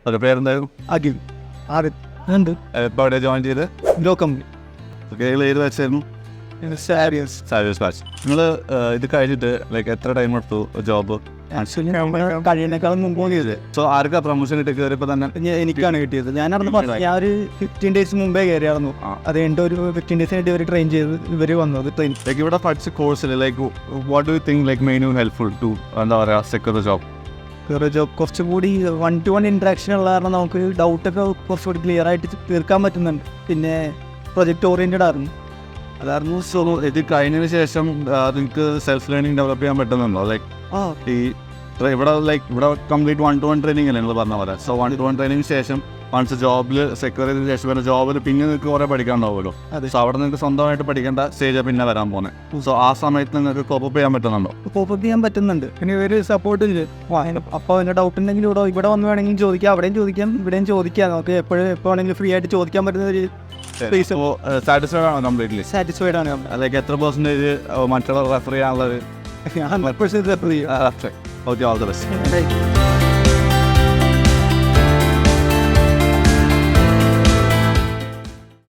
ഒരു പേരെന്തായാലും അഖിൽ ആദിത് ഉണ്ട്. ഇപ്പോൾ അവിടെ ജോയിൻ ചെയ്ത് ഗ്രോ കമ്പനി ഏത് വെച്ചായിരുന്നു? സാരിയസ് ബാച്ച്. നിങ്ങൾ ഇത് കഴിഞ്ഞിട്ട് ലൈക്ക് എത്ര ടൈം എടുത്തു ജോബ്? ആക്ച്വലി കഴിയുന്നേക്കാളും മുമ്പ് ചെയ്തത്. സോ ആർക്കാ പ്രൊമോഷൻ കിട്ടി കയറിയപ്പോൾ തന്നെ? എനിക്കാണ് കിട്ടിയത്. ഞാൻ ഒരു 15 days മുമ്പേ കയറിയായിരുന്നു. അത് കഴിഞ്ഞിട്ട് ഒരു 15 days ആയിട്ട് ഇവർ ട്രെയിൻ ചെയ്ത് ഇവർ വന്നത് ട്രെയിൻ. ലൈക്ക് ഇവിടെ പഠിച്ച കോഴ്സിൽ like what do you think like main helpful to എന്താ പറയുക സെക്യൂർ ദ ജോബ്? ജോബ് കുറച്ചുകൂടി 1-to-1 ഇൻട്രാക്ഷൻ ഉള്ള കാരണം നമുക്ക് ഡൗട്ടൊക്കെ കുറച്ചുകൂടി ക്ലിയർ ആയിട്ട് തീർക്കാൻ പറ്റുന്നുണ്ട്. പിന്നെ പ്രൊജക്ട് ഓറിയൻറ്റഡ് ആയിരുന്നു. അതായിരുന്നു. സോ ഇത് കഴിഞ്ഞതിന് ശേഷം നിങ്ങൾക്ക് സെൽഫ് ലേണിംഗ് ഡെവലപ്പ് ചെയ്യാൻ പറ്റുന്നുണ്ടോ? ലൈക്ക് ഈ ഇവിടെ കംപ്ലീറ്റ് 1-to-1 ട്രെയിനിങ് അല്ലേ നിങ്ങൾ പറഞ്ഞ പോലെ. സോ 1-to-1 ട്രെയിനിങ്ങിന് ശേഷം വൺസ് ജോബിൽ സെക്യൂർ ചെയ്തതിന് ശേഷം വരെ ജോബിൽ പിന്നെ നിങ്ങൾക്ക് കുറേ പഠിക്കാനുണ്ടാവുമല്ലോ. സോ അവിടെ നിങ്ങൾക്ക് സ്വന്തമായിട്ട് പഠിക്കേണ്ട സ്റ്റേജ് പിന്നെ വരാൻ പോകുന്നത്. സോ ആ സമയത്ത് നിങ്ങൾക്ക് കോപ്പ് ചെയ്യാൻ പറ്റുന്നുണ്ടോ? കോപ്പ് ചെയ്യാൻ പറ്റുന്നുണ്ട്. പിന്നെ ഇവർ സപ്പോർട്ട് ചെയ്ത് അപ്പോൾ അതിൻ്റെ ഡൗട്ട് ഉണ്ടെങ്കിൽ ഇവിടെ വന്ന് വേണമെങ്കിലും ചോദിക്കാം, അവിടെയും ചോദിക്കാം, ഇവിടെയും ചോദിക്കാം. നമുക്ക് എപ്പോൾ വേണമെങ്കിലും ഫ്രീ ആയിട്ട് ചോദിക്കാൻ പറ്റുന്ന ഒരു സാറ്റിസ്ഫൈഡ് ആണോ? കംപ്ലീറ്റ്ലി സാറ്റിസ്ഫൈഡ് ആണ്. ലൈക്ക് എത്ര പെർസെൻറ്റേജ് മറ്റുള്ളവർ റെഫർ ചെയ്യാനുള്ളത്? 100% റെഫർ ചെയ്യും. Okay, all the best.